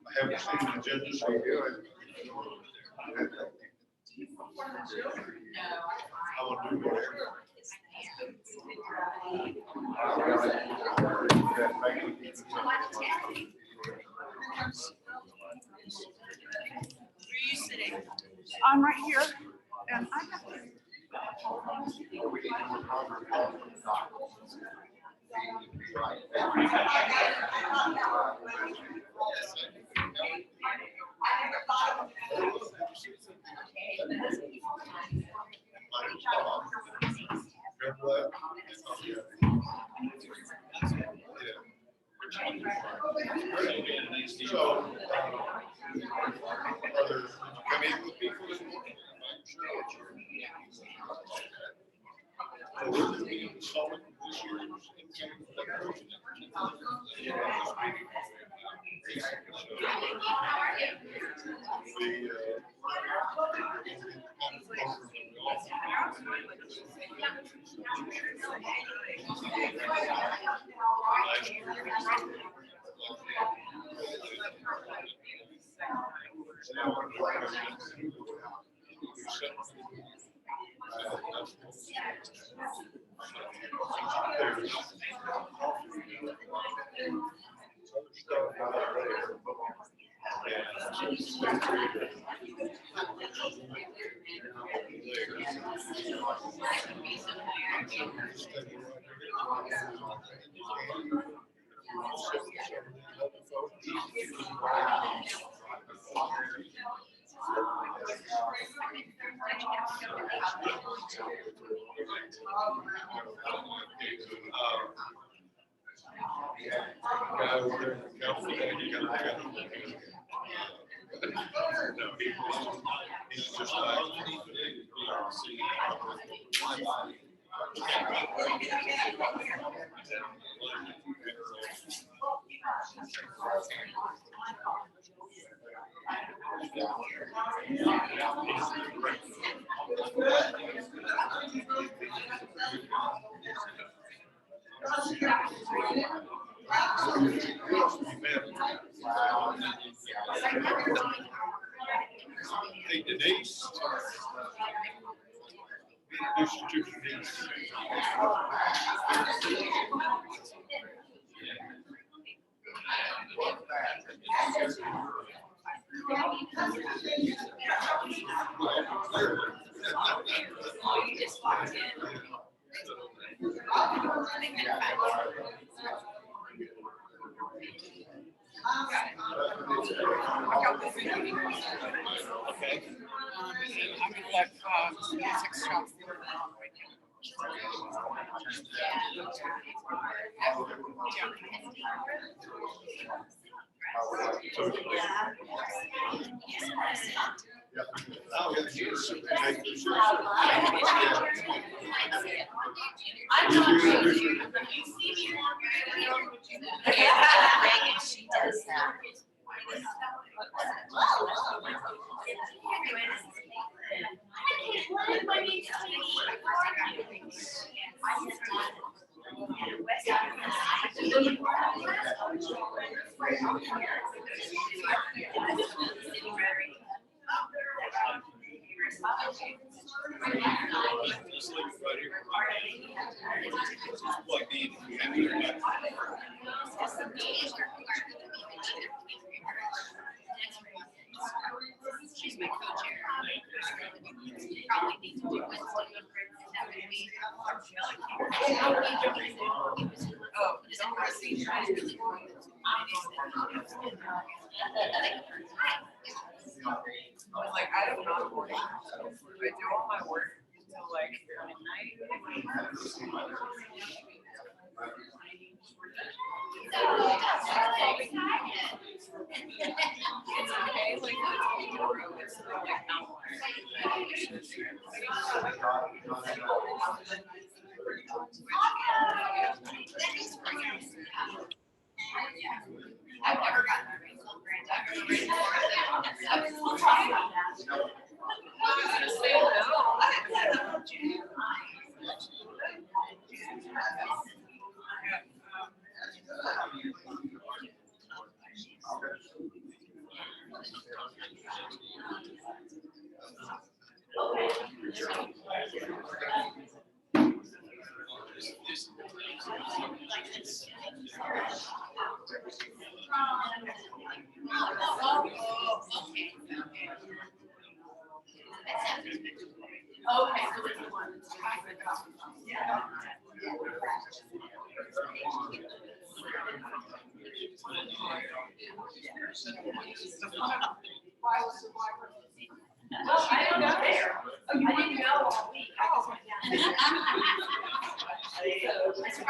I haven't seen the agenda, so I will do whatever. I'm right here, and I have to. So, others come in with people this morning. So we're going to be installing this year's He's just like, hey Denise, introduce you to Denise. Okay. And I'm gonna let music stop. I'm not crazy. Reagan, she does that. Just leave it right here. Just plug in. You have your back. She's my co-chair. Probably need to do it. Oh, don't want to see. Like, I don't know. I do all my work until like midnight. It's okay, like, it's like not I've never gotten a refill grant. I've been ready for it. I was gonna say okay, so it's the one that's well, I don't know there. Oh, you didn't know all week. I just went down. That's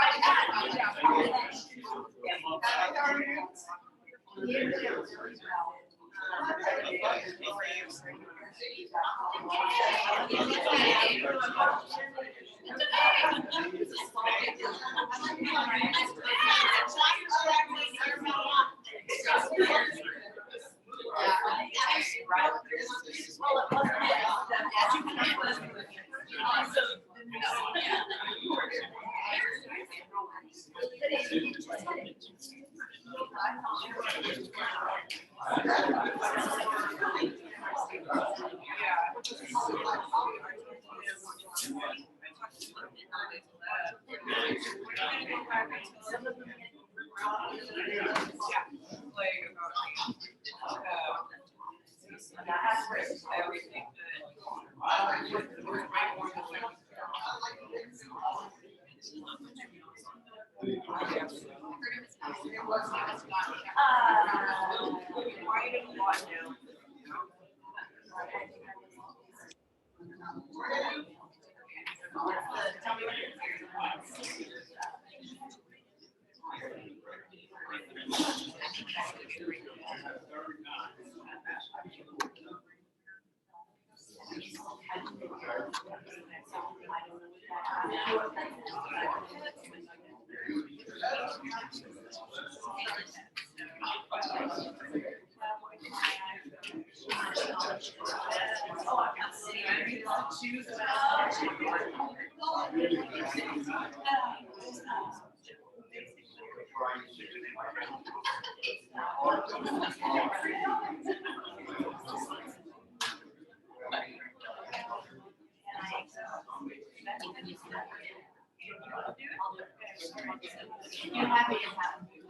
You're happy to have me.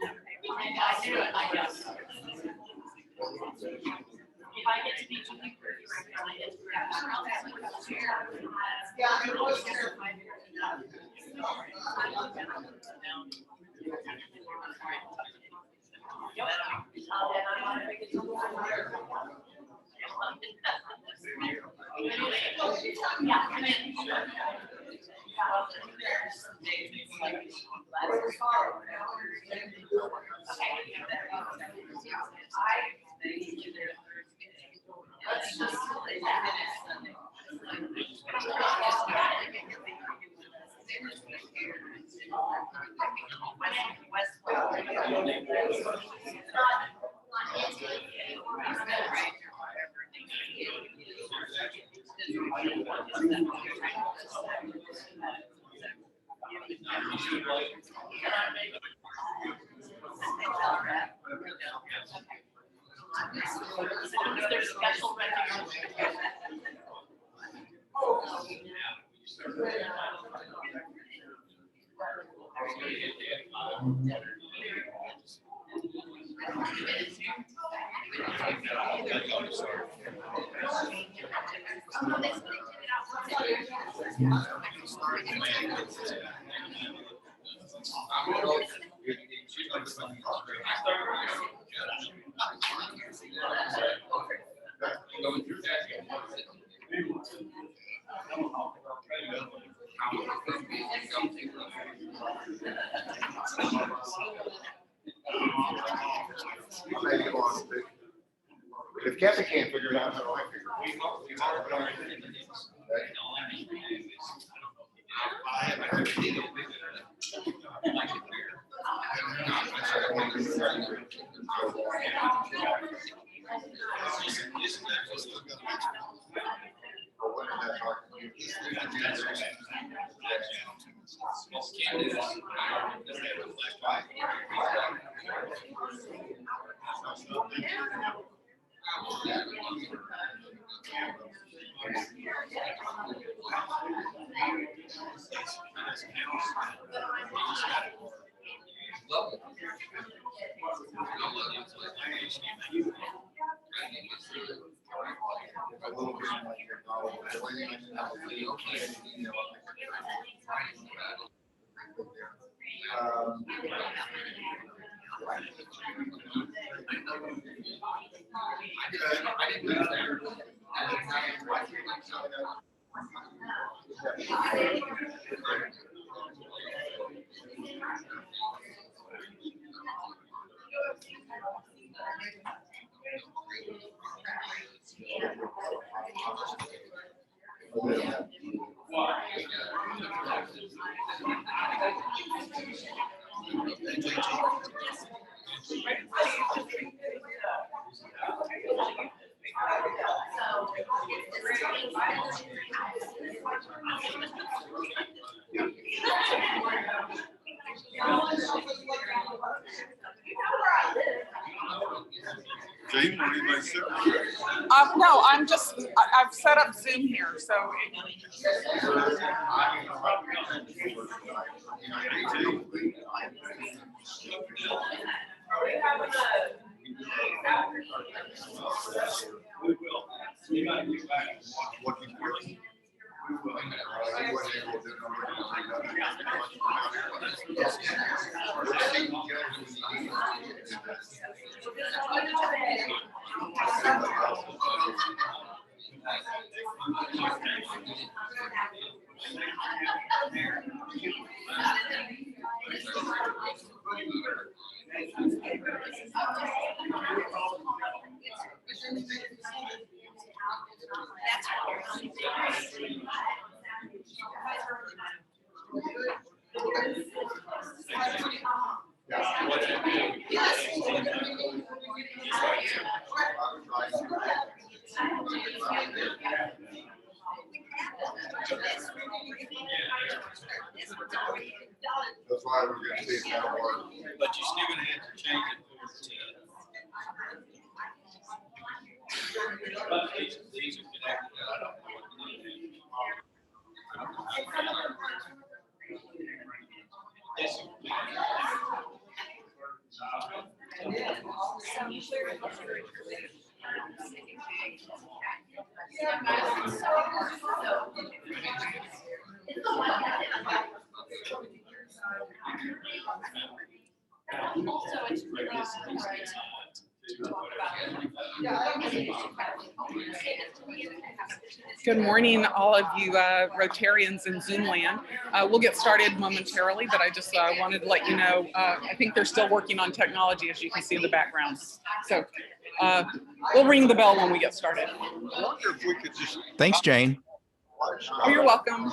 I do it, I guess. If I get to be too big for you, I get to grab. Yeah, it was terrifying. If Kathy can't figure it out, how do I figure it Jane, what do you think? No, I've set up Zoom here, so. That's why we're gonna see how it works. But you're still gonna have to change it for but these are connected. I don't know what they do. This is- Also, it's really hard to talk about. Good morning, all of you Rotarians in Zoom land. We'll get started momentarily, but I just wanted to let you know, I think they're still working on technology, as you can see in the background. So we'll ring the bell when we get started. I wonder if we could just. Thanks, Jane. Oh, you're welcome.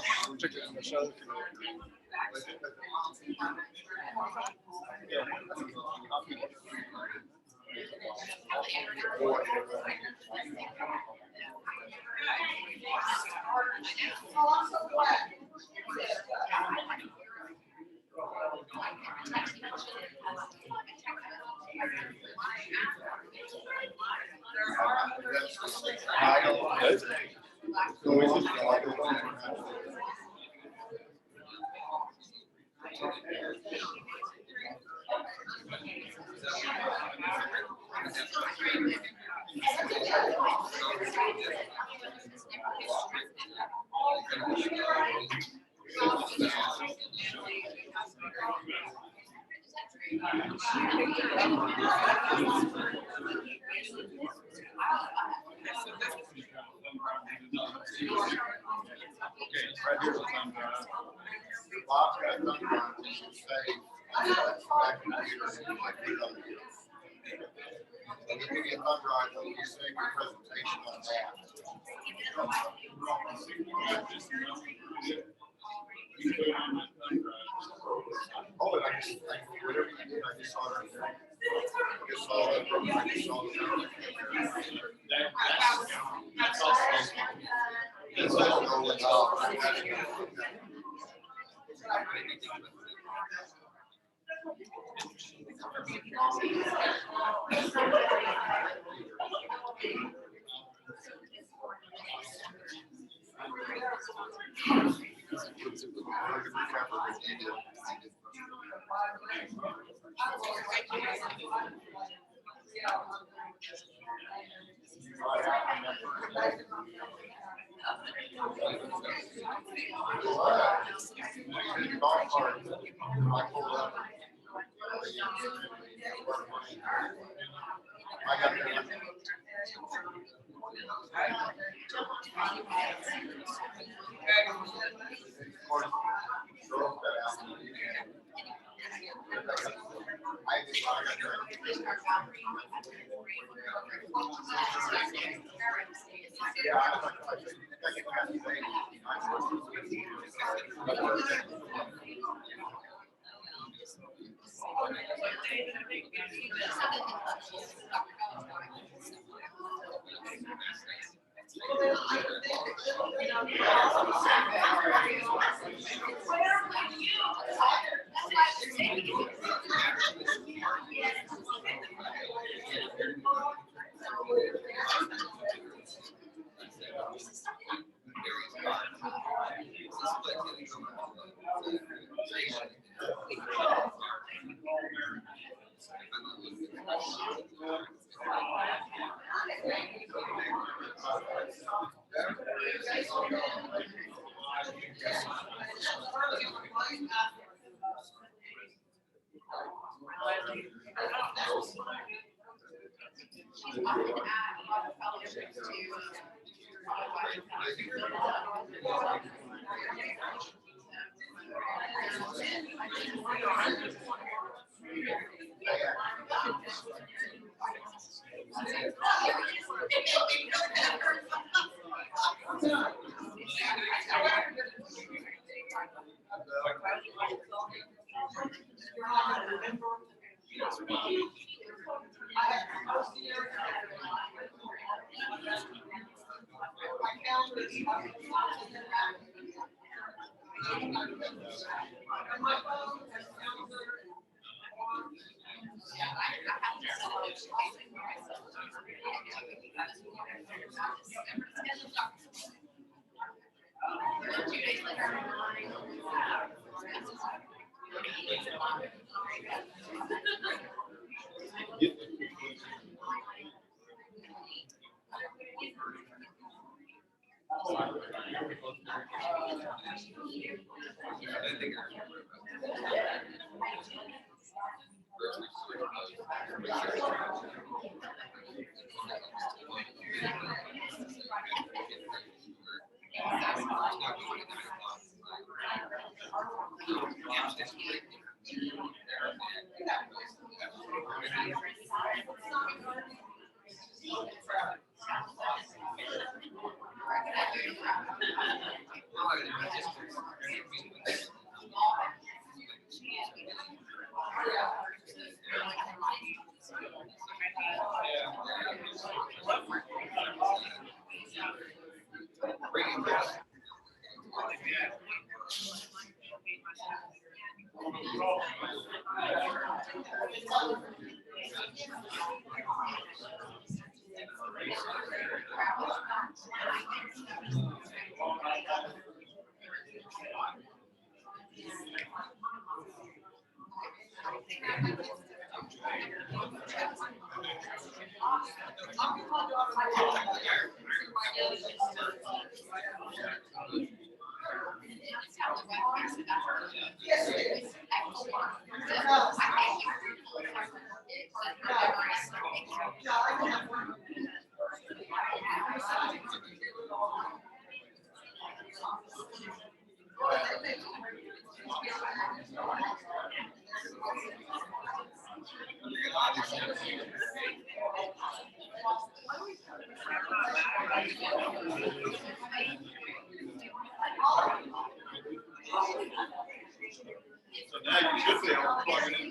So now you should be able to plug it in.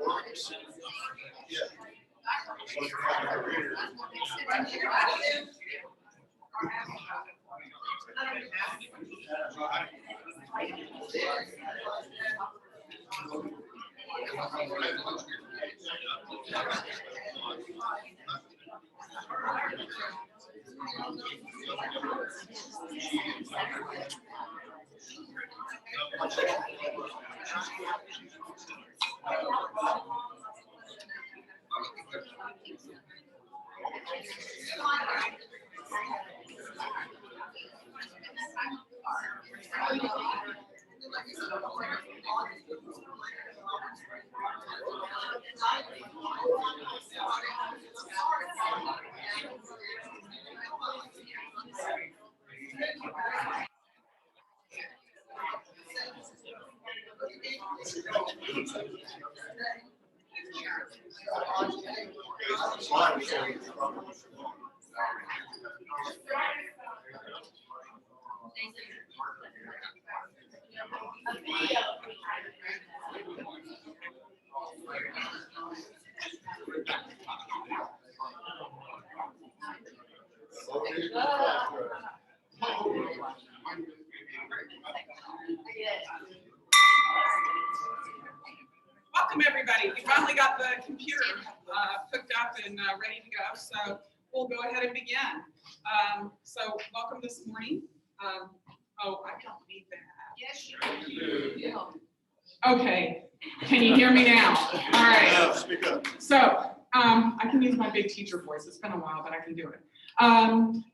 Works. Yeah. So you have a reader. Welcome, everybody. We finally got the computer hooked up and ready to go, so we'll go ahead and begin. So welcome this morning. Oh, I don't need that. Yes, you do. Okay, can you hear me now? All right. Yeah, speak up. So I can use my big teacher voice. It's been a while, but I can do it.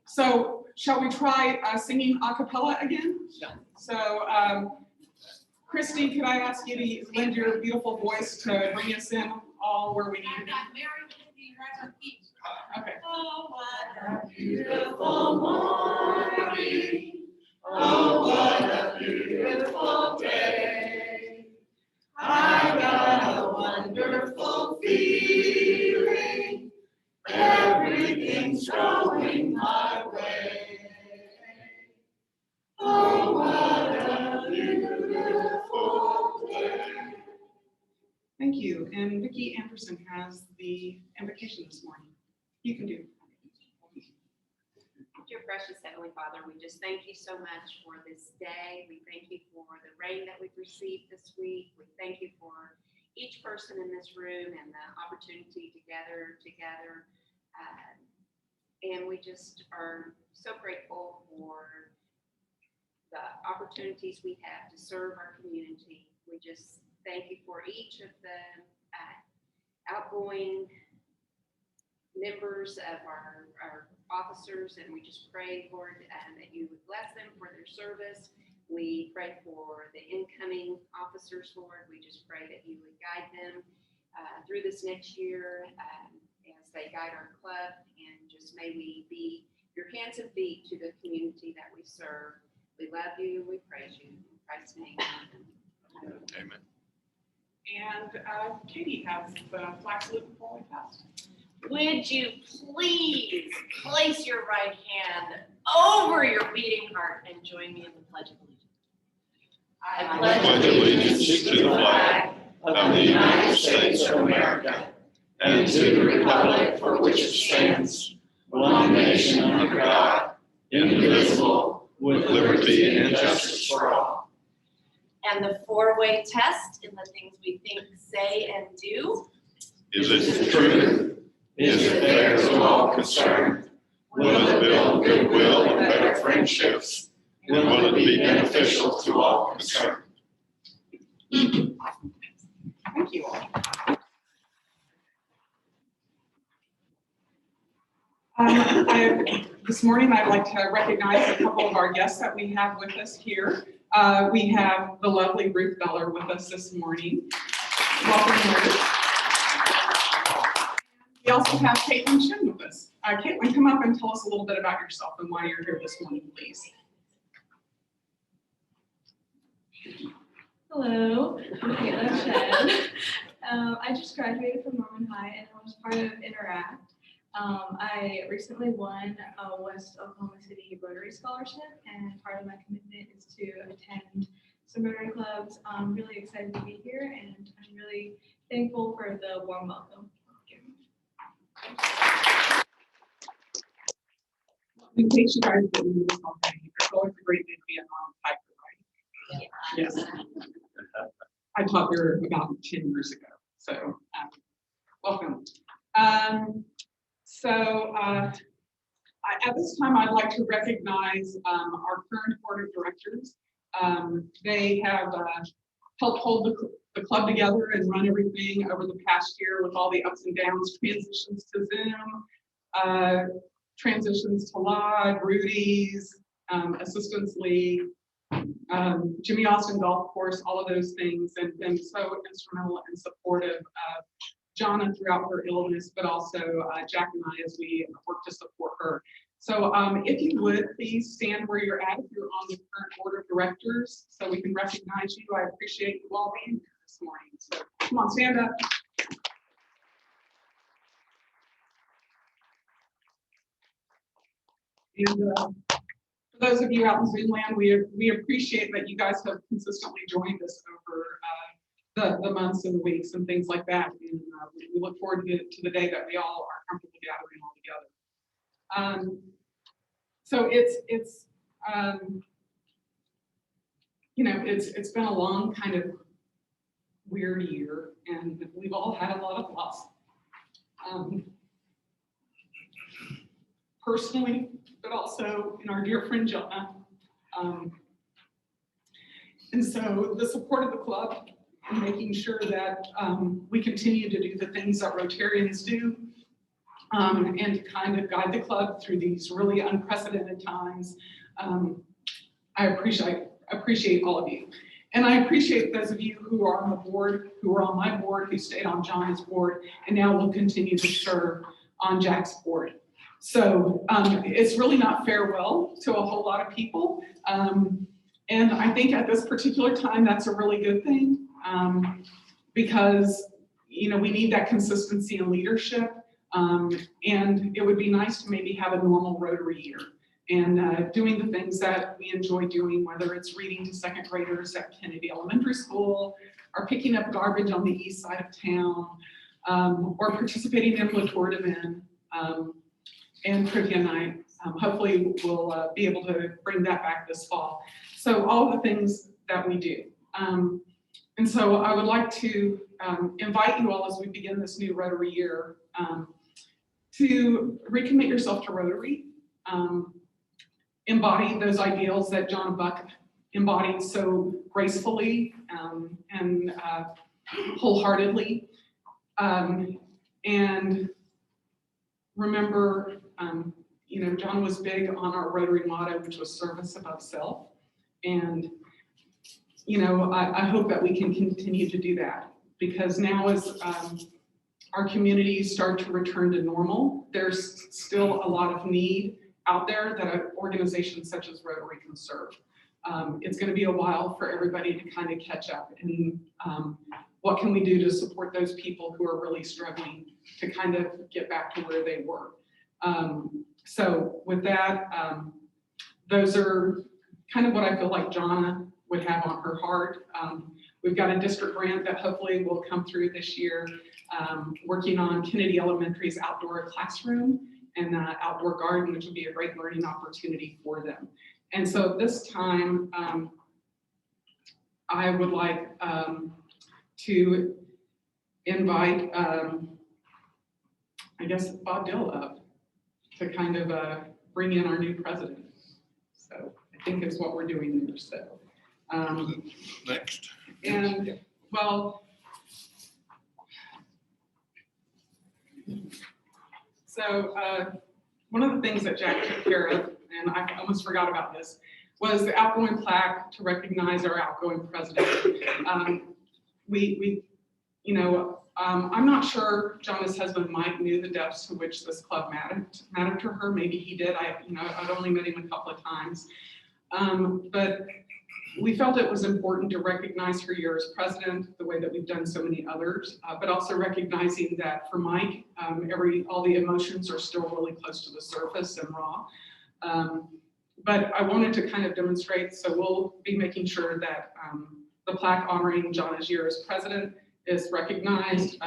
So shall we try singing a cappella again? Yeah. So Christy, could I ask you to lend your beautiful voice to bring us in all where we need to be? Okay. Oh, what a beautiful morning. Oh, what a beautiful day. I got a wonderful feeling. Everything's going my way. Oh, what a beautiful day. Thank you. And Vicki Anderson has the invocation this morning. You can do. Dear precious Heavenly Father, we just thank you so much for this day. We thank you for the rain that we've received this week. We thank you for each person in this room and the opportunity to gather together. And we just are so grateful for the opportunities we have to serve our community. We just thank you for each of the outgoing members of our officers, and we just pray, Lord, that you would bless them for their service. We pray for the incoming officers, Lord. We just pray that you would guide them through this next year as they guide our club, and just may we be your hands and feet to the community that we serve. We love you, we praise you. In Christ's name, amen. Amen. And Katie has the flag salute before we pass. Would you please place your right hand over your beating heart and join me in the Pledge of Allegiance? I pledge allegiance to the flag of the United States of America and to the republic for which it stands, one nation under God, indivisible, with liberty and justice for all. And the four-way test in the things we think, say, and do. Is it true? Is it fair to all concerned? Will it build goodwill and better friendships? And will it be beneficial to all concerned? Thank you all. This morning, I'd like to recognize a couple of our guests that we have with us here. We have the lovely Ruth Beller with us this morning. Welcome, Ruth. We also have Caitlin Shin with us. Caitlin, come up and tell us a little bit about yourself and why you're here this morning, please. Hello, I'm Caitlin Shen. I just graduated from Norman High and I was part of Interact. I recently won a West Oklahoma City Rotary Scholarship, and part of my commitment is to attend some Rotary clubs. I'm really excited to be here, and I'm really thankful for the warm welcome. In case you guys didn't know this already, it's always a great day to be a non-piper, right? Yes. I taught there about 10 years ago, so welcome. At this time, I'd like to recognize our current board of directors. They have helped hold the club together and run everything over the past year with all the ups and downs, transitions to Zoom, transitions to Lod, Rudy's, Assistance League, Jimmy Austin Golf Course, all of those things, and been so instrumental and supportive of Jonna throughout her illness, but also Jack and I as we work to support her. So if you would, please stand where you're at if you're on the current board of directors so we can recognize you. I appreciate you all being here this morning. So come on, stand up. And for those of you out in Zoom land, we appreciate that you guys have consistently joined us over the months and the weeks and things like that. And we look forward to the day that we all are comfortable gathering all together. So it's been a long kind of weird year, and we've all had a lot of loss. Personally, but also in our dear friend Jonna. And so the support of the club and making sure that we continue to do the things that Rotarians do and to kind of guide the club through these really unprecedented times. I appreciate all of you. And I appreciate those of you who are on the board, who are on my board, who stayed on Jonna's board, and now will continue to serve on Jack's board. So it's really not farewell to a whole lot of people. And I think at this particular time, that's a really good thing because, we need that consistency in leadership. And it would be nice to maybe have a normal Rotary year and doing the things that we enjoy doing, whether it's reading to second graders at Kennedy Elementary School or picking up garbage on the east side of town or participating in La Tour de Men and trivia night. Hopefully we'll be able to bring that back this fall. So all the things that we do. And so I would like to invite you all as we begin this new Rotary year to recommit yourself to Rotary, embody those ideals that John Buck embodied so gracefully and wholeheartedly. And remember, John was big on our Rotary motto, which was service above self. And, I hope that we can continue to do that because now as our communities start to return to normal, there's still a lot of need out there that organizations such as Rotary can serve. It's going to be a while for everybody to kind of catch up and what can we do to support those people who are really struggling to kind of get back to where they were. So with that, those are kind of what I feel like Jonna would have on her heart. We've got a district grant that hopefully will come through this year, working on Kennedy Elementary's outdoor classroom and outdoor garden, which will be a great learning opportunity for them. And so this time, I would like to invite, I guess, Bob Dill up to kind of bring in our new president. So I think is what we're doing there. So Next. and well, so one of the things that Jack took care of, and I almost forgot about this, was the outgoing plaque to recognize our outgoing president. I'm not sure Jonna's husband Mike knew the depths to which this club mattered to her. Maybe he did. I'd only met him a couple of times, but we felt it was important to recognize her year as president, the way that we've done so many others, but also recognizing that for Mike, all the emotions are still really close to the surface and raw. But I wanted to kind of demonstrate, so we'll be making sure that the plaque honoring Jonna's year as president is recognized.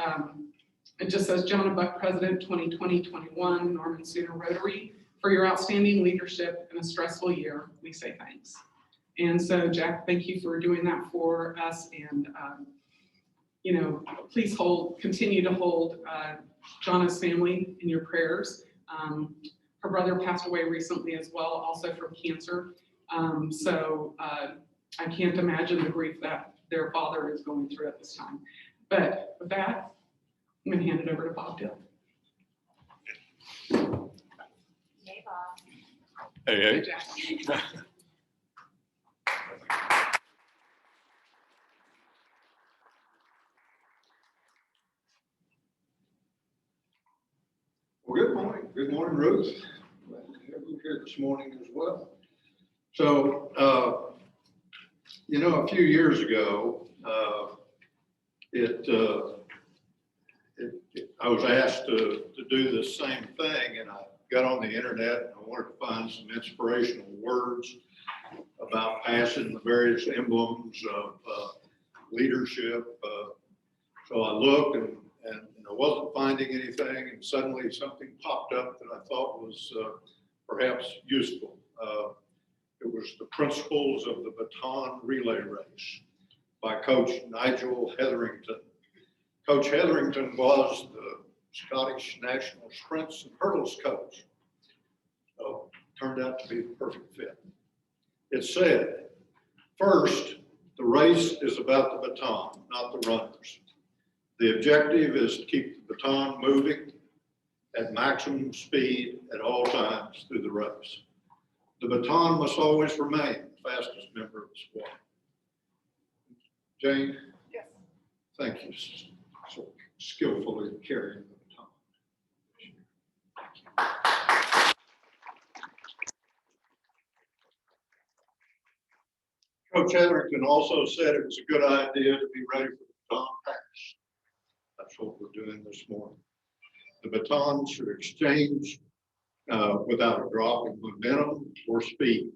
It just says Jonna Buck President 2020-21, Norman Sooner Rotary. For your outstanding leadership in a stressful year, we say thanks. And so Jack, thank you for doing that for us. And please continue to hold Jonna's family in your prayers. Her brother passed away recently as well, also from cancer. So I can't imagine the grief that their father is going through at this time. But with that, I'm going to hand it over to Bob Dill. Hey, Bob. Hey, Jack. Well, good morning. Good morning, Ruth. Glad to have you here this morning as well. So, a few years ago, I was asked to do this same thing, and I got on the internet and I wanted to find some inspirational words about passing the various emblems of leadership. So I looked and I wasn't finding anything, and suddenly something popped up that I thought was perhaps useful. It was the Principles of the Baton Relay Race by Coach Nigel Hetherington. Coach Hetherington was the Scottish national sprints and hurdles coach. So turned out to be the perfect fit. It said, first, the race is about the baton, not the runners. The objective is to keep the baton moving at maximum speed at all times through the race. The baton must always remain the fastest member of the squad. Jane? Yes. Thank you so skillfully carrying the baton. Coach Hetherington also said it was a good idea to be ready for the baton pass. That's what we're doing this morning. The baton should exchange without a drop in momentum or speed.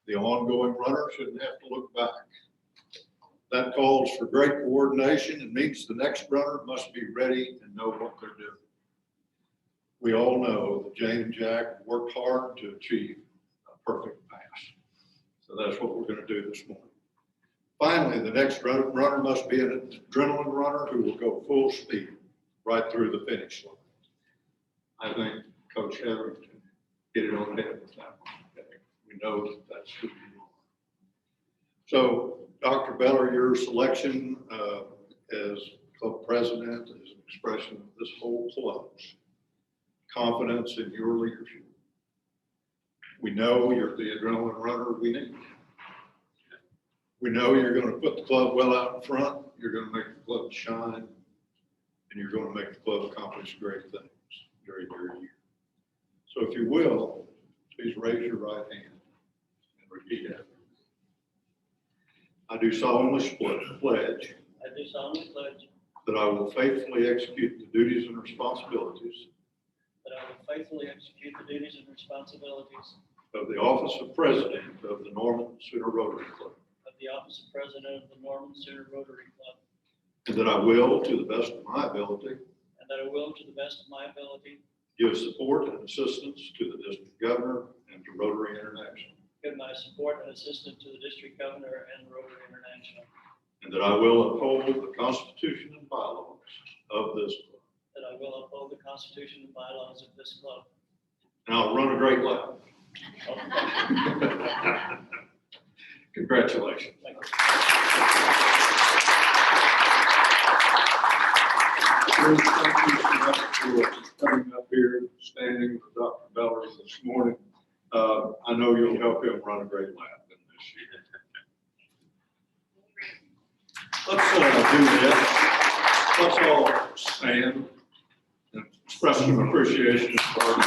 The ongoing runner shouldn't have to look back. That calls for great coordination and means the next runner must be ready and know what they're doing. We all know that Jane and Jack worked hard to achieve a perfect pass. So that's what we're going to do this morning. Finally, the next runner must be an adrenaline runner who will go full speed right through the finish line. I think Coach Hetherington hit it on the head with that one. We know that that's who you are. So, Dr. Beller, your selection as club president is an expression of this whole club's confidence in your leadership. We know you're the adrenaline runner we need. We know you're going to put the club well out in front. You're going to make the club shine, and you're going to make the club accomplish great things during your year. So if you will, please raise your right hand and repeat after me. I do solemnly pledge I do solemnly pledge that I will faithfully execute the duties and responsibilities that I will faithfully execute the duties and responsibilities of the office of president of the Norman Sooner Rotary Club, of the office of President of the Norman Center Rotary Club, and that I will, to the best of my ability, and that I will, to the best of my ability, give support and assistance to the district governor and to Rotary International, give my support and assistance to the district governor and Rotary International, and that I will uphold the Constitution and bylaws of this club. that I will uphold the Constitution and bylaws of this club. And I'll run a great lap. Congratulations. Thank you. Thank you so much for coming up here, standing with Dr. Beller this morning. I know you'll help him run a great lap in this year. Let's do this. Let's all stand and express some appreciation for our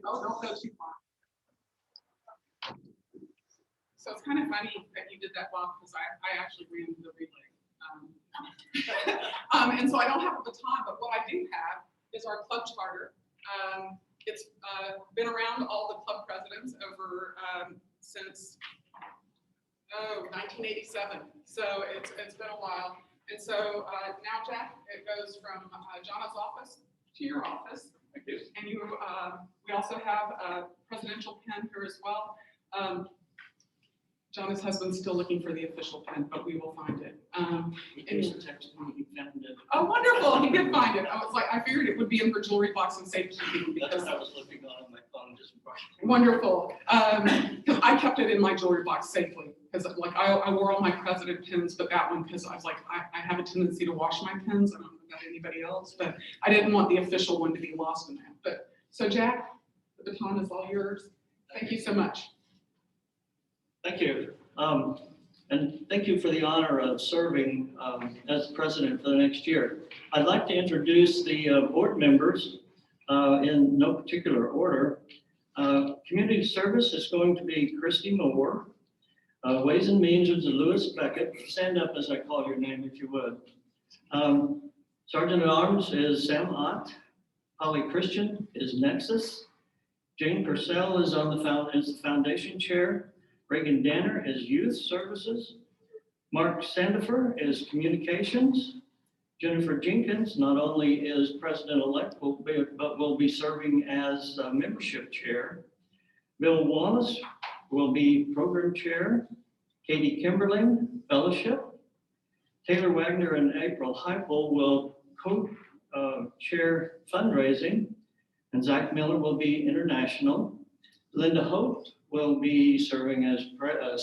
Don't go too far. So it's kind of funny that you did that, Bob, because I actually ran the relay. And so I don't have a baton, but what I do have is our club charter. It's been around all the club presidents over since 1987. So it's been a while. And so now, Jack, it goes from Jonna's office to your office. Thank you. And you, we also have a presidential pen here as well. Jonna's husband's still looking for the official pen, but we will find it. He just texted me, he found it. Oh, wonderful, he did find it. I was like, I figured it would be in her jewelry box and safekeeping That's because, what I was looking on my phone just before. wonderful. Because I kept it in my jewelry box safely. Because like I wore all my president pins, but that one, because I was like, I have a tendency to wash my pins. I don't know about anybody else, but I didn't want the official one to be lost in that. But so Jack, the baton is all yours. Thank you so much. Thank you. And thank you for the honor of serving as president for the next year. I'd like to introduce the board members in no particular order. Community service is going to be Christy Moore. Ways and Means is Louis Beckett. Stand up as I call your name if you would. Sergeant at Arms is Sam Ott. Holly Christian is Nexus. Jane Purcell is the foundation chair. Reagan Danner is Youth Services. Mark Sandifer is Communications. Jennifer Jenkins not only is President-elect, but will be serving as membership chair. Bill Wallace will be Program Chair. Katie Kimberling, Fellowship. Taylor Wagner and April Heupel will co-chair Fundraising. And Zach Miller will be International. Linda Hope will be serving as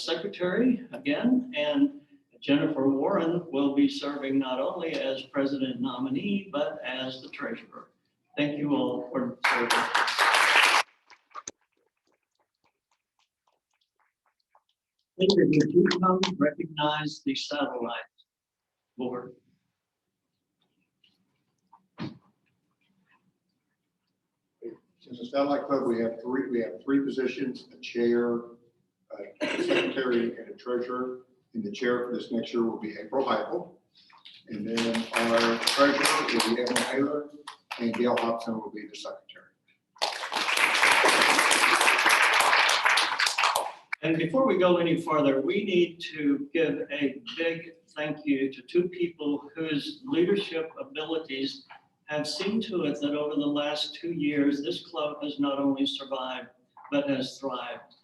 secretary again, and Jennifer Warren will be serving not only as president nominee, but as the treasurer. Thank you all for serving. Linda, would you come recognize the satellite board? In the Satellite Club, we have three positions: a chair, a secretary, and a treasurer. And the chair for this next year will be April Heupel. And then our treasurer will be Evan Taylor, and Gail Hobson will be the secretary. And before we go any farther, we need to give a big thank you to two people whose leadership abilities have seen to it that over the last 2 years, this club has not only survived, but has thrived.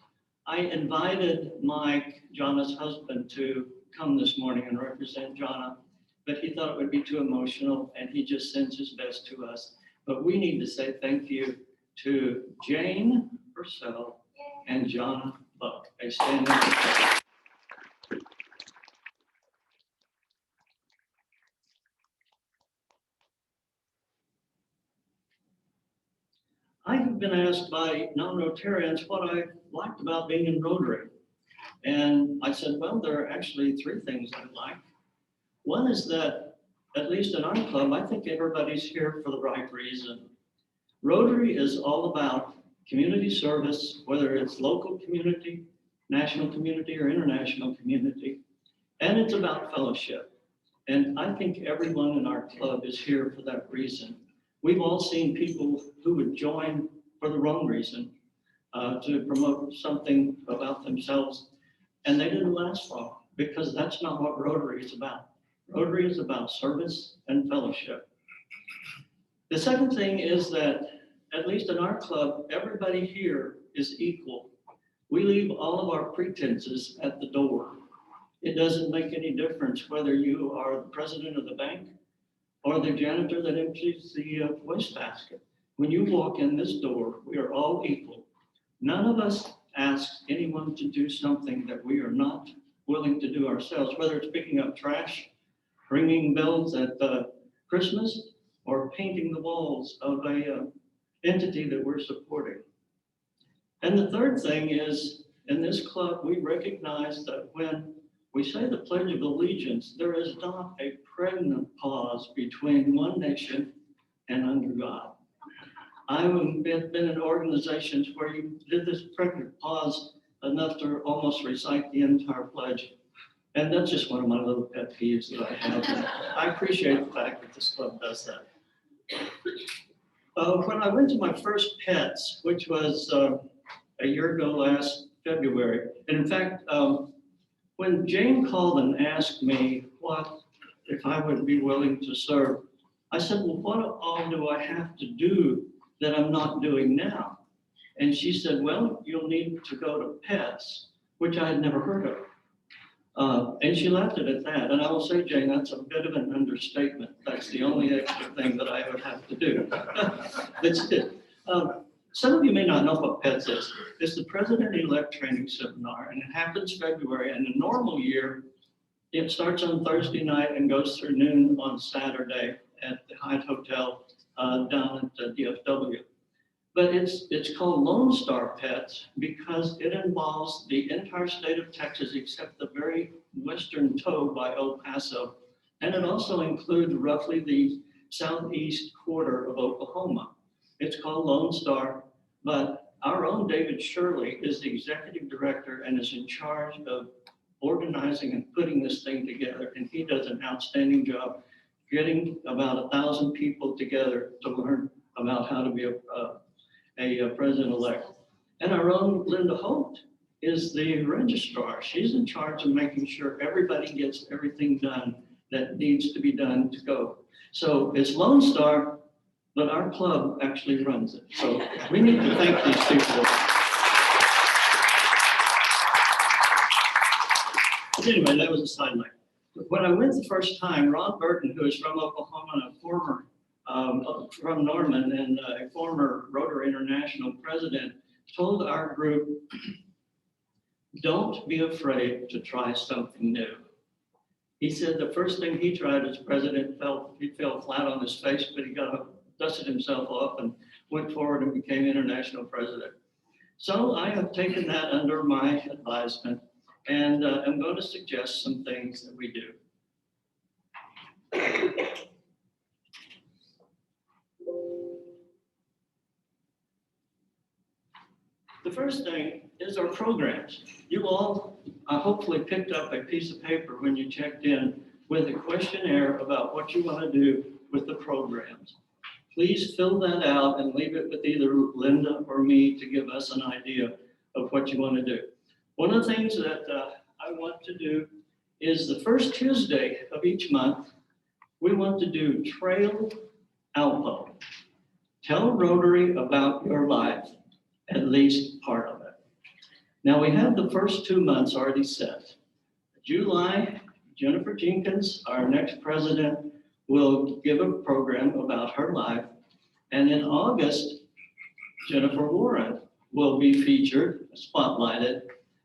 I invited Mike, Jonna's husband, to come this morning and represent Jonna, but he thought it would be too emotional, and he just sends his best to us. But we need to say thank you to Jane Purcell and Jonna Buck. A standing ovation. I have been asked by non-Rotarians what I liked about being in Rotary. And I said, well, there are actually three things I like. One is that, at least in our club, I think everybody's here for the right reason. Rotary is all about community service, whether it's local community, national community, or international community. And it's about fellowship. And I think everyone in our club is here for that reason. We've all seen people who would join for the wrong reason, to promote something about themselves, and they didn't last long, because that's not what Rotary is about. Rotary is about service and fellowship. The second thing is that, at least in our club, everybody here is equal. We leave all of our pretenses at the door. It doesn't make any difference whether you are the president of the bank or the janitor that empties the wastebasket. When you walk in this door, we are all equal. None of us ask anyone to do something that we are not willing to do ourselves, whether it's picking up trash, ringing bells at Christmas, or painting the walls of a entity that we're supporting. And the third thing is, in this club, we recognize that when we say the Pledge of Allegiance, there is not a pregnant pause between one nation and under God. I've been in organizations where you did this pregnant pause enough to almost recite the entire pledge. And that's just one of my little pet peeves that I have. I appreciate the fact that this club does that. When I went to my first pets, which was a year ago last February, and in fact, when Jane called and asked me what if I would be willing to serve, I said, well, what all do I have to do that I'm not doing now? And she said, well, you'll need to go to pets, which I had never heard of. And she left it at that. And I will say, Jane, that's a bit of an understatement. That's the only extra thing that I would have to do. That's it. Some of you may not know what PETS is. It's the President-elect Training Seminar, and it happens February. And a normal year, it starts on Thursday night and goes through noon on Saturday at the Hyatt Hotel down at DFW. But it's called Lone Star Pets because it involves the entire state of Texas except the very western toe by El Paso. And it also includes roughly the southeast quarter of Oklahoma. It's called Lone Star, but our own David Shirley is the executive director and is in charge of organizing and putting this thing together. And he does an outstanding job getting about 1,000 people together to learn about how to be a president-elect. And our own Linda Holt is the registrar. She's in charge of making sure everybody gets everything done that needs to be done to go. So it's Lone Star, but our club actually runs it. So we need to thank these people. But anyway, that was a sidelight. When I went the first time, Ron Burton, who is from Oklahoma and a former, from Norman and a former Rotary International president, told our group, don't be afraid to try something new. He said the first thing he tried as president, he fell flat on his face, but he got up, dusted himself off and went forward and became international president. So I have taken that under my advisement, and I'm going to suggest some things that we do. The first thing is our programs. You all hopefully picked up a piece of paper when you checked in with a questionnaire about what you want to do with the programs. Please fill that out and leave it with either Linda or me to give us an idea of what you want to do. One of the things that I want to do is the first Tuesday of each month, we want to do Trail Alpo. Tell Rotary about your life, at least part of it. Now we have the first 2 months already set. July, Jennifer Jenkins, our next president, will give a program about her life. And in August, Jennifer Warren will be featured, spotlighted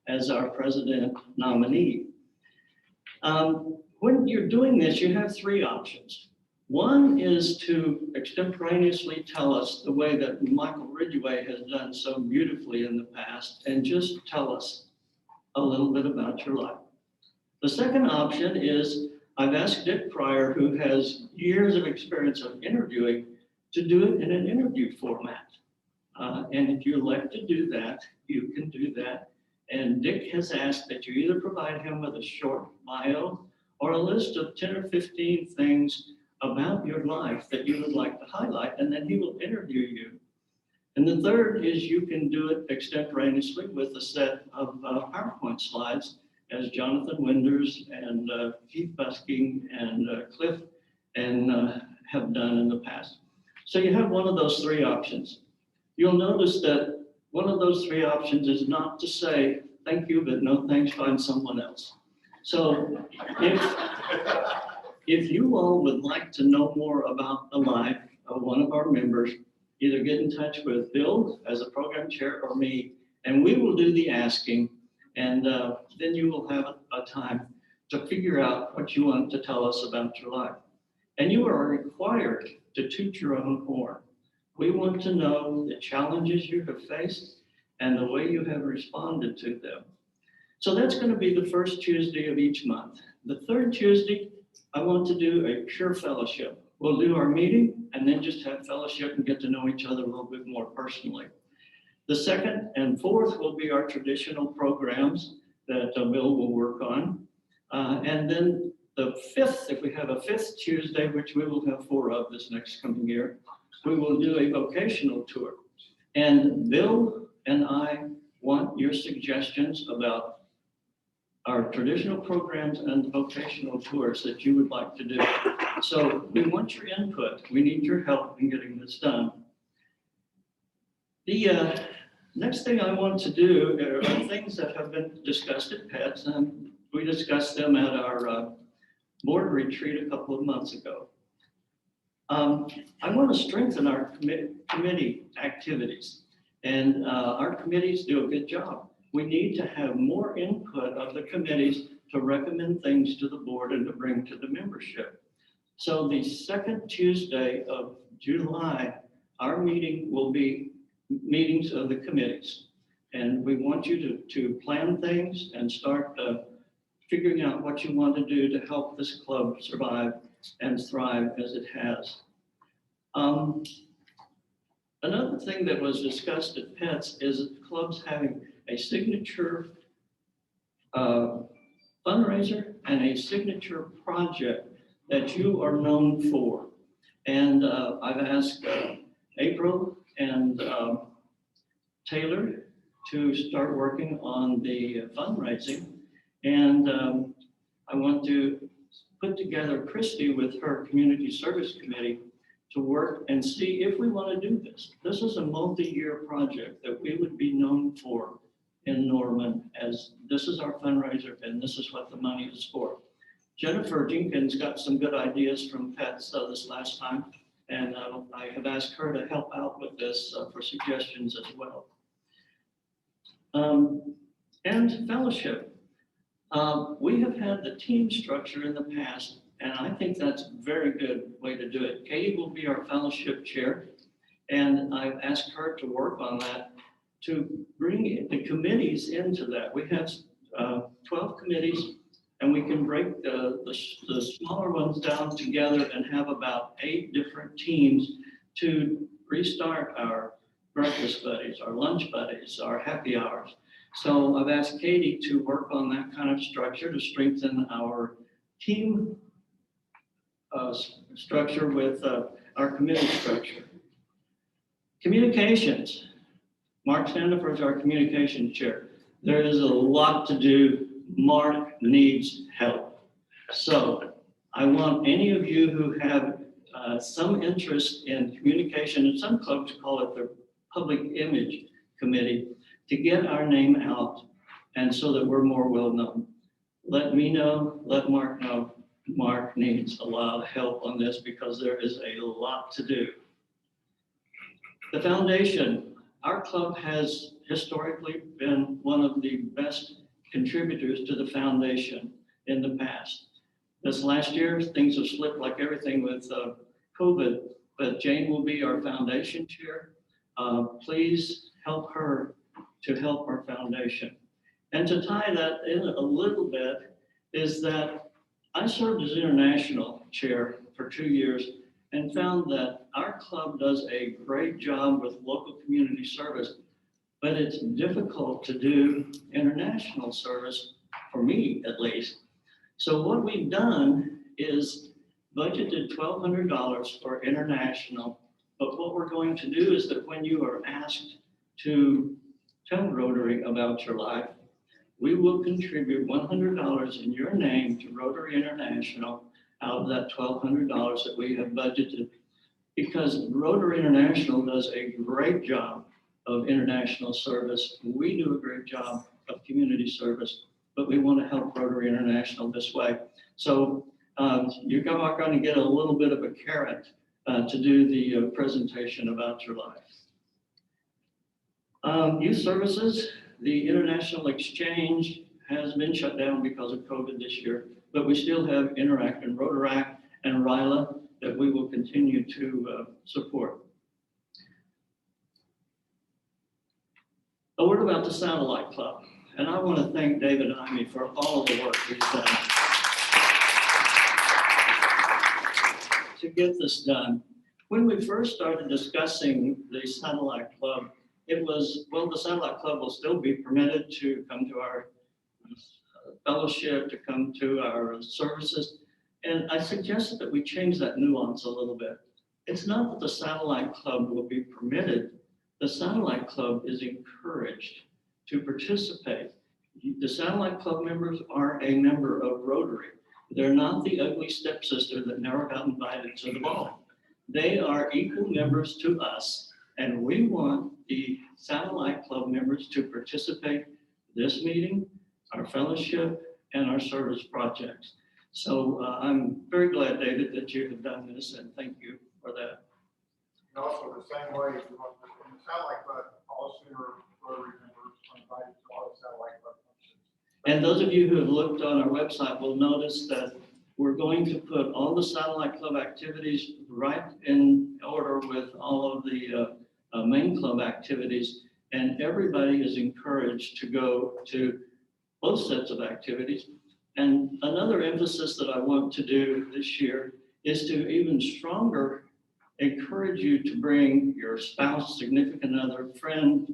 as our president nominee. When you're doing this, you have three options. One is to extemporaneously tell us the way that Michael Ridgway has done so beautifully in the past, and just tell us a little bit about your life. The second option is I've asked Dick Pryor, who has years of experience of interviewing, to do it in an interview format. And if you elect to do that, you can do that. And Dick has asked that you either provide him with a short bio or a list of 10 or 15 things about your life that you would like to highlight, and then he will interview you. And the third is you can do it extemporaneously with a set of PowerPoint slides, as Jonathan Winders and Keith Busking and Cliff and have done in the past. So you have one of those three options. You'll notice that one of those three options is not to say, thank you, but no thanks, find someone else. So if you all would like to know more about the life of one of our members, either get in touch with Bill as a program chair or me, and we will do the asking. And then you will have a time to figure out what you want to tell us about your life. And you are required to toot your own horn. We want to know the challenges you have faced and the way you have responded to them. So that's going to be the first Tuesday of each month. The third Tuesday, I want to do a pure fellowship. We'll do our meeting and then just have fellowship and get to know each other a little bit more personally. The second and fourth will be our traditional programs that Bill will work on. And then the fifth, if we have a fifth Tuesday, which we will have 4 of this next coming year, we will do a vocational tour. And Bill and I want your suggestions about our traditional programs and vocational tours that you would like to do. So we want your input. We need your help in getting this done. The next thing I want to do are things that have been discussed at PETS, and we discussed them at our board retreat a couple of months ago. I want to strengthen our committee activities, and our committees do a good job. We need to have more input of the committees to recommend things to the board and to bring to the membership. So the second Tuesday of July, our meeting will be meetings of the committees. And we want you to plan things and start figuring out what you want to do to help this club survive and thrive as it has. Another thing that was discussed at PETS is clubs having a signature fundraiser and a signature project that you are known for. And I've asked April and Taylor to start working on the fundraising. And I want to put together Christy with her community service committee to work and see if we want to do this. This is a multi-year project that we would be known for in Norman, as this is our fundraiser and this is what the money is for. Jennifer Jenkins got some good ideas from PETS this last time, and I have asked her to help out with this for suggestions as well. And fellowship. We have had the team structure in the past, and I think that's a very good way to do it. Katie will be our fellowship chair, and I've asked her to work on that to bring the committees into that. We have 12 committees, and we can break the smaller ones down together and have about 8 different teams to restart our breakfast buddies, our lunch buddies, our happy hours. So I've asked Katie to work on that kind of structure to strengthen our team structure with our committee structure. Communications. Mark Standifer is our communications chair. There is a lot to do. Mark needs help. So I want any of you who have some interest in communication, and some clubs call it the public image committee, to get our name out and so that we're more well known. Let me know, let Mark know. Mark needs a lot of help on this because there is a lot to do. The foundation. Our club has historically been one of the best contributors to the foundation in the past. This last year, things have slipped like everything with COVID, but Jane will be our foundation chair. Please help her to help our foundation. And to tie that in a little bit is that I served as international chair for 2 years and found that our club does a great job with local community service, but it's difficult to do international service, for me at least. So what we've done is budgeted $1,200 for international. But what we're going to do is that when you are asked to tell Rotary about your life, we will contribute $100 in your name to Rotary International out of that $1,200 that we have budgeted. Because Rotary International does a great job of international service. We do a great job of community service, but we want to help Rotary International this way. So you're going to get a little bit of a carrot to do the presentation about your life. Youth services, the international exchange has been shut down because of COVID this year, but we still have Interact and Rotaract and RILA that we will continue to support. A word about the Satellite Club, and I want to thank David Ime for all of the work he's done to get this done. When we first started discussing the Satellite Club, it was, well, the Satellite Club will still be permitted to come to our fellowship, to come to our services. And I suggested that we change that nuance a little bit. It's not that the Satellite Club will be permitted. The Satellite Club is encouraged to participate. The Satellite Club members are a member of Rotary. They're not the ugly stepsister that never got invited to the ball. They are equal members to us, and we want the Satellite Club members to participate this meeting, our fellowship, and our service projects. So I'm very glad, David, that you have done this, and thank you for that. And also the same way, in the Satellite Club, all senior Rotary members are invited to all the Satellite Club functions. And those of you who have looked on our website will notice that we're going to put all the Satellite Club activities right in order with all of the main club activities. And everybody is encouraged to go to both sets of activities. And another emphasis that I want to do this year is to even stronger encourage you to bring your spouse, significant other, friend,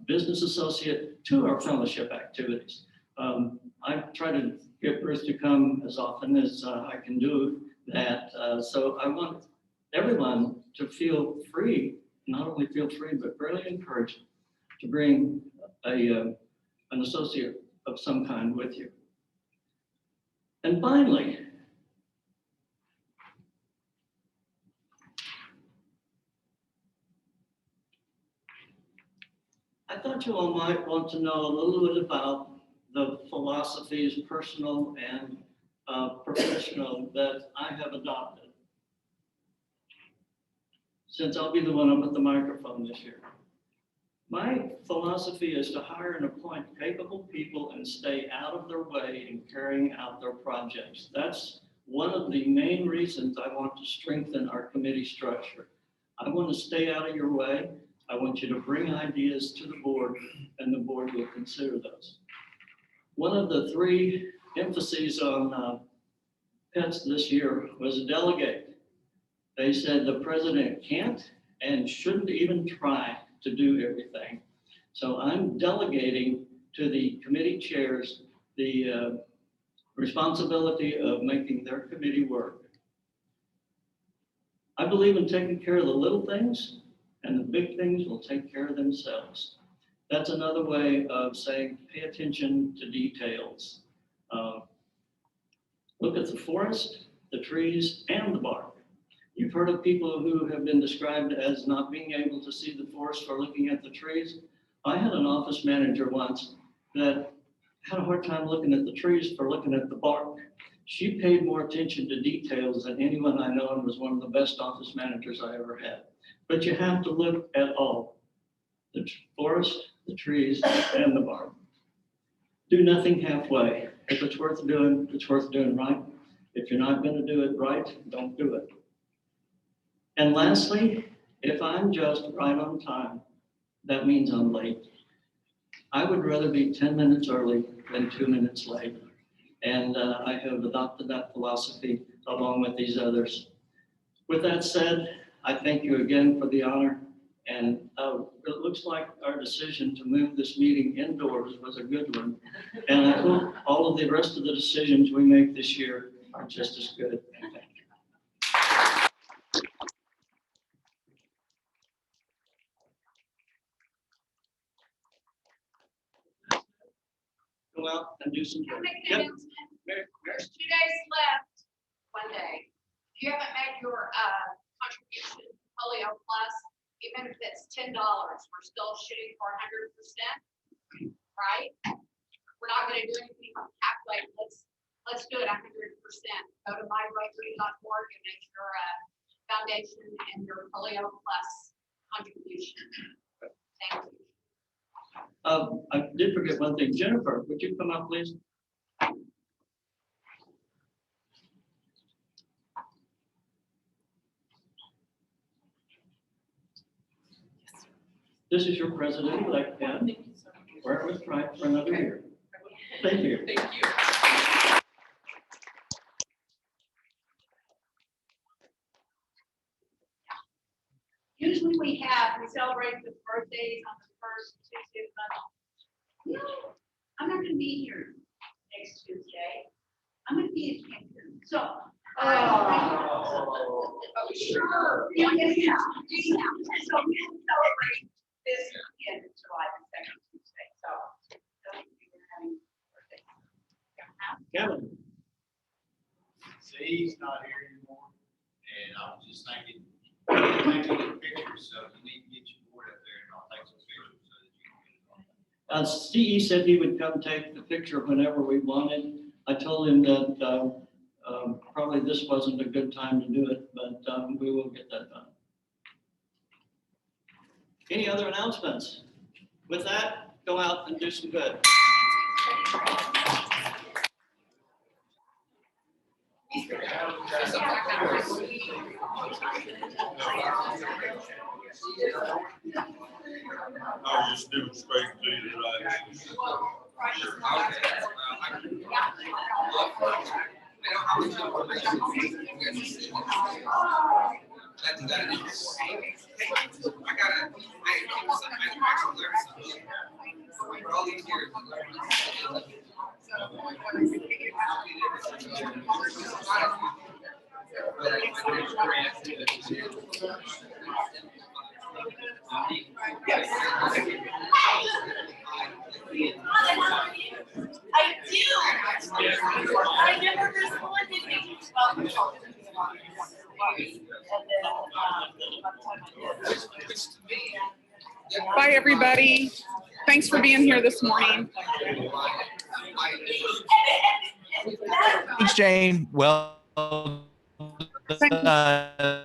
business associate to our fellowship activities. I try to get Bruce to come as often as I can do that. So I want everyone to feel free, not only feel free, but really encouraged to bring an associate of some kind with you. And finally, I thought you all might want to know a little bit about the philosophies, personal and professional, that I have adopted, since I'll be the one up at the microphone this year. My philosophy is to hire and appoint capable people and stay out of their way in carrying out their projects. That's one of the main reasons I want to strengthen our committee structure. I want to stay out of your way. I want you to bring ideas to the board, and the board will consider those. One of the three emphases on pets this year was delegate. They said the president can't and shouldn't even try to do everything. So I'm delegating to the committee chairs the responsibility of making their committee work. I believe in taking care of the little things, and the big things will take care of themselves. That's another way of saying pay attention to details. Look at the forest, the trees, and the bark. You've heard of people who have been described as not being able to see the forest for looking at the trees. I had an office manager once that had a hard time looking at the trees for looking at the bark. She paid more attention to details than anyone I know, and was one of the best office managers I ever had. But you have to look at all, the forest, the trees, and the bark. Do nothing halfway. If it's worth doing, it's worth doing right. If you're not going to do it right, don't do it. And lastly, if I'm just right on time, that means I'm late. I would rather be 10 minutes early than 2 minutes late. And I have adopted that philosophy along with these others. With that said, I thank you again for the honor And it looks like our decision to move this meeting indoors was a good one. And I hope all of the rest of the decisions we make this year are just as good. Thank you. Go out and do some Can I good. make an Yep. announcement? There's 2 days left, one day. If you haven't made your contribution, Polio Plus, even if it's $10, we're still shooting for 100%, right? We're not gonna do anything halfway. Let's do it 100%. Go to myrotary.org and make your foundation and your Polio Plus contribution. Thank you. I did forget one thing. Jennifer, would you come up, please? This is your president-elect, Ken. Wear it with pride for another year. Thank you. Thank you. Usually we celebrate the birthdays on the first Tuesday of the month. No, I'm not gonna be here next Tuesday. I'm gonna be in Cancun, so. Oh, sure. Yeah. So we can celebrate this in July the second Tuesday, so. We're having birthdays. Kevin, See, he's not here anymore, and I was just thinking, taking pictures, so you need to get your board up there and I'll take some pictures so that you can get it on. CE said he would come take the picture whenever we wanted. I told him that probably this wasn't a good time to do it, but we will get that done. Any other announcements? With that, go out and do some good. I'll just do it straight to you I do. I never responded to you. Bye, everybody. Thanks for being here this morning. Thanks, Jane. Well Thank you. done.